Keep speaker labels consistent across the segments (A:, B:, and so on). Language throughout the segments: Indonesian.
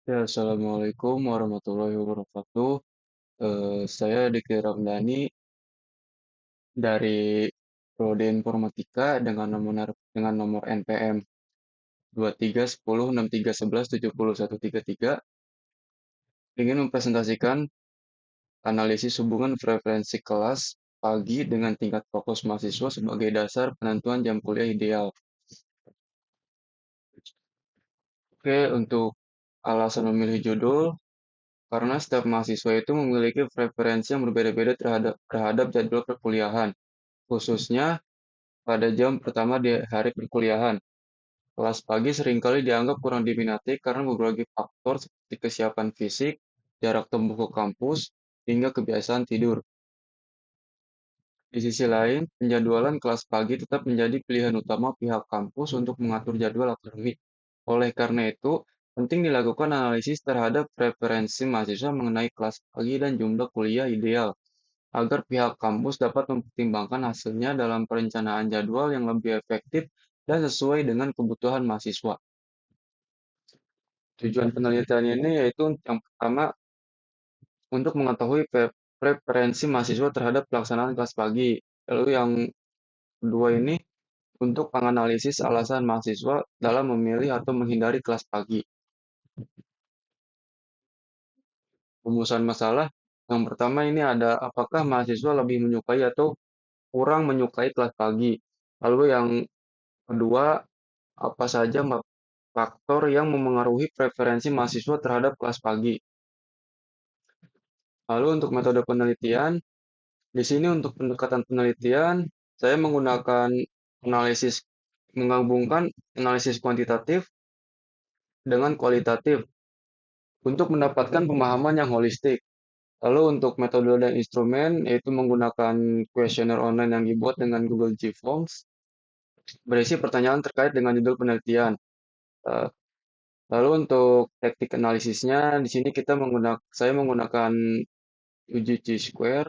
A: Ya, Assalamualaikum warahmatullahi wabarakatuh. Saya Diki Ramdhani dari Prodi Informatika dengan nomor NPM 231063117013 ingin mempresentasikan analisis hubungan frekuensi kelas pagi dengan tingkat fokus mahasiswa sebagai dasar penentuan jam kuliah ideal. Oke, untuk alasan memilih judul, karena setiap mahasiswa itu memiliki preferensi yang berbeda-beda terhadap jadwal perkuliahan, khususnya pada jam pertama di hari perkuliahan. Kelas pagi seringkali dianggap kurang diminati karena berbagai faktor seperti kesiapan fisik, jarak tempuh ke kampus, hingga kebiasaan tidur. Di sisi lain, penjadwalan kelas pagi tetap menjadi pilihan utama pihak kampus untuk mengatur jadwal akademik. Oleh karena itu, penting dilakukan analisis terhadap preferensi mahasiswa mengenai kelas pagi dan jumlah kuliah ideal, agar pihak kampus dapat mempertimbangkan hasilnya dalam perencanaan jadwal yang lebih efektif dan sesuai dengan kebutuhan mahasiswa. Tujuan penelitian ini yaitu yang pertama untuk mengetahui preferensi mahasiswa terhadap pelaksanaan kelas pagi. Lalu yang kedua ini untuk menganalisis alasan mahasiswa dalam memilih atau menghindari kelas pagi. Rumusan masalah yang pertama ini ada apakah mahasiswa lebih menyukai atau kurang menyukai kelas pagi. Lalu yang kedua, apa saja faktor yang memengaruhi preferensi mahasiswa terhadap kelas pagi. Lalu untuk metode penelitian, di sini untuk pendekatan penelitian, saya menggunakan analisis menggabungkan analisis kuantitatif dengan kualitatif untuk mendapatkan pemahaman yang holistik. Lalu untuk metode dan instrumen yaitu menggunakan kuesioner online yang dibuat dengan Google G Forms berisi pertanyaan terkait dengan judul penelitian. Eh, Lalu untuk teknik analisisnya di sini saya menggunakan uji Chi-square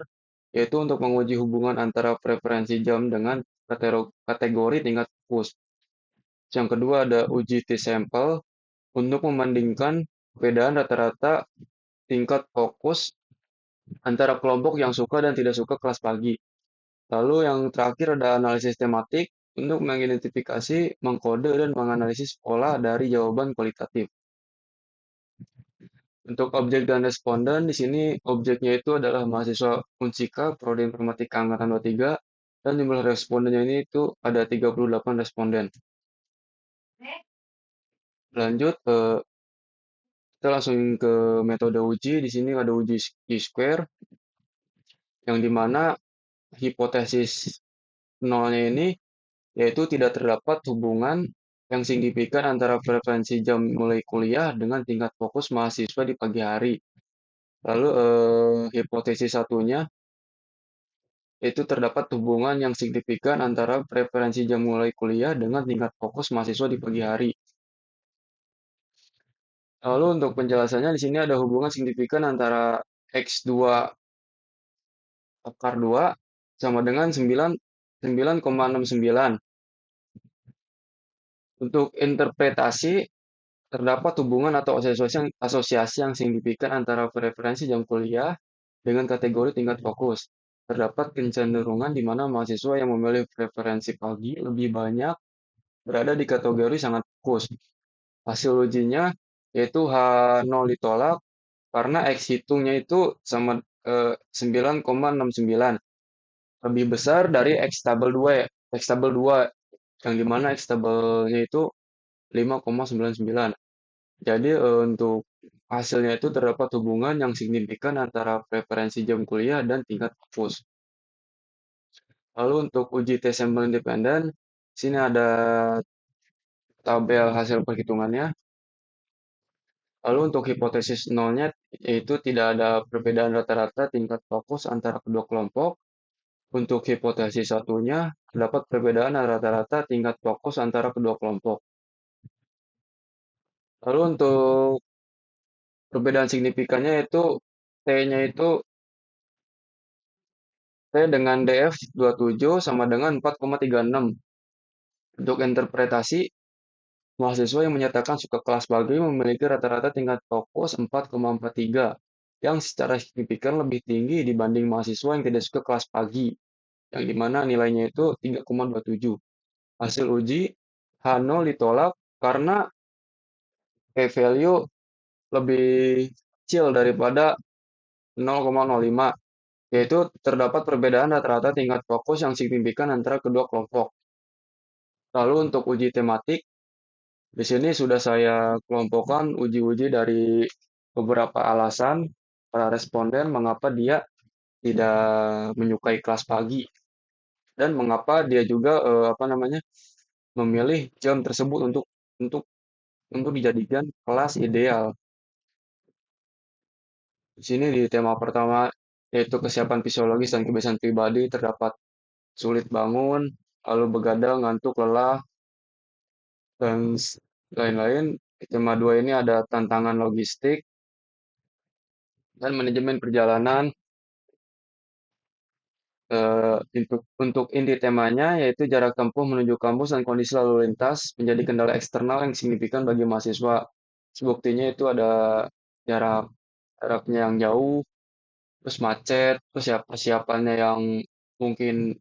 A: yaitu untuk menguji hubungan antara preferensi jam dengan kategori tingkat fokus. Yang kedua ada uji T-sample untuk membandingkan perbedaan rata-rata tingkat fokus antara kelompok yang suka dan tidak suka kelas pagi. Lalu yang terakhir ada analisis tematik untuk mengidentifikasi, mengkode, dan menganalisis pola dari jawaban kualitatif. Untuk objek dan responden, di sini objeknya itu adalah mahasiswa Unsika, Prodi Informatika Angkatan 23, dan jumlah respondennya ini itu ada 38 responden. Lanjut, kita langsung ke metode uji. Di sini ada uji Chi-square, yang dimana hipotesis nolnya ini yaitu tidak terdapat hubungan yang signifikan antara frekuensi jam mulai kuliah dengan tingkat fokus mahasiswa di pagi hari. Lalu hipotesis satunya yaitu terdapat hubungan yang signifikan antara preferensi jam mulai kuliah dengan tingkat fokus mahasiswa di pagi hari. Lalu untuk penjelasannya di sini ada hubungan signifikan antara X2 akar 2 sama dengan 9,69. Untuk interpretasi terdapat hubungan atau asosiasi yang signifikan antara preferensi jam kuliah dengan kategori tingkat fokus. Terdapat kecenderungan di mana mahasiswa yang memilih preferensi pagi lebih banyak berada di kategori sangat fokus. Hasil ujinya yaitu H0 ditolak karena X hitungnya itu sama 9,69, lebih besar dari X tabel 2 ya. X tabel 2 yang dimana X tabelnya itu 5,99. Jadi untuk hasilnya itu terdapat hubungan yang signifikan antara preferensi jam kuliah dan tingkat fokus. Lalu untuk uji tes sampel independen, sini ada tabel hasil perhitungannya. Lalu untuk hipotesis nolnya, yaitu tidak ada perbedaan rata-rata tingkat fokus antara kedua kelompok. Untuk hipotesis satunya, terdapat perbedaan rata-rata tingkat fokus antara kedua kelompok. Lalu untuk perbedaan signifikannya yaitu T-nya itu T dengan DF 27 sama dengan 4,36. Untuk interpretasi, Mahasiswa yang menyatakan suka kelas pagi memiliki rata-rata tingkat fokus 4,43, yang secara signifikan lebih tinggi dibanding mahasiswa yang tidak suka kelas pagi, yang dimana nilainya itu 3,27. Hasil uji H0 ditolak karena p-value lebih kecil daripada 0,05, yaitu terdapat perbedaan rata-rata tingkat fokus yang signifikan antara kedua kelompok. Lalu untuk uji tematik, di sini sudah saya kelompokkan uji-uji dari beberapa alasan para responden mengapa dia tidak menyukai kelas pagi dan mengapa dia juga memilih jam tersebut untuk untuk dijadikan kelas ideal. Di sini di tema pertama yaitu kesiapan fisiologis dan kebiasaan pribadi terdapat sulit bangun, lalu begadang, ngantuk, lelah, dan lain-lain. Di tema 2 ini ada tantangan logistik dan manajemen perjalanan. Untuk inti temanya yaitu jarak tempuh menuju kampus dan kondisi lalu lintas menjadi kendala eksternal yang signifikan bagi mahasiswa. Sebuktinya itu ada jarak jaraknya yang jauh, terus macet, terus ya persiapannya yang mungkin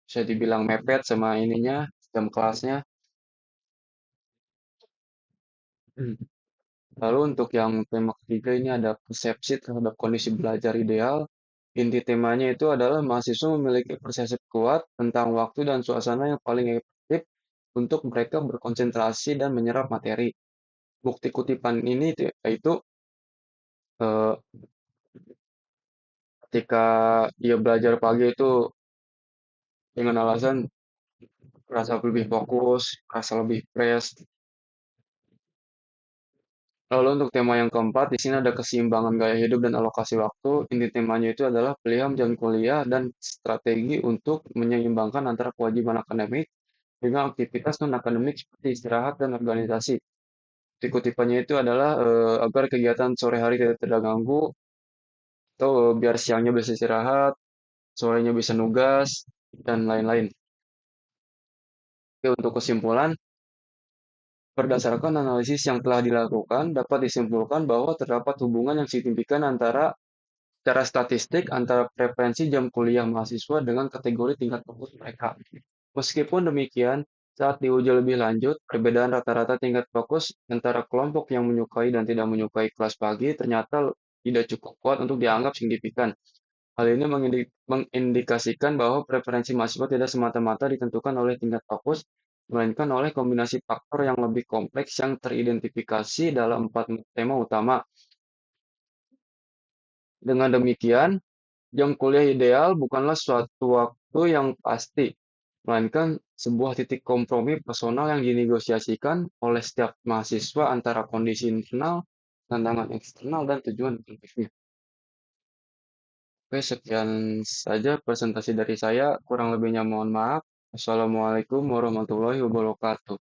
A: bisa dibilang mepet sama ininya, jam kelasnya. Lalu untuk yang tema ketiga ini ada persepsi terhadap kondisi belajar ideal. Inti temanya itu adalah mahasiswa memiliki persepsi kuat tentang waktu dan suasana yang paling efektif untuk mereka berkonsentrasi dan menyerap materi. Bukti kutipan ini yaitu eh, ketika dia belajar pagi itu dengan alasan merasa lebih fokus, merasa lebih fresh. Lalu untuk tema yang keempat, di sini ada keseimbangan gaya hidup dan alokasi waktu. Inti temanya itu adalah pilihan jam kuliah dan strategi untuk menyeimbangkan antara kewajiban akademik dengan aktivitas non-akademik seperti istirahat dan organisasi. Kutipannya itu adalah agar kegiatan sore hari tidak terganggu, atau biar siangnya bisa istirahat, sorenya bisa nugas, dan lain-lain. Oke, untuk kesimpulan, berdasarkan analisis yang telah dilakukan, dapat disimpulkan bahwa terdapat hubungan yang signifikan secara statistik antara preferensi jam kuliah mahasiswa dengan kategori tingkat fokus mereka. Meskipun demikian, saat diuji lebih lanjut, perbedaan rata-rata tingkat fokus antara kelompok yang menyukai dan tidak menyukai kelas pagi ternyata tidak cukup kuat untuk dianggap signifikan. Hal ini mengindikasikan bahwa preferensi mahasiswa tidak semata-mata ditentukan oleh tingkat fokus, melainkan oleh kombinasi faktor yang lebih kompleks yang teridentifikasi dalam 4 tema utama. Dengan demikian, jam kuliah ideal bukanlah suatu waktu yang pasti, melainkan sebuah titik kompromi personal yang dinegosiasikan oleh setiap mahasiswa antara kondisi internal, tantangan eksternal, dan tujuan kolektifnya. Oke, sekian saja presentasi dari saya. Kurang lebihnya mohon maaf. Assalamualaikum warahmatullahi wabarakatuh.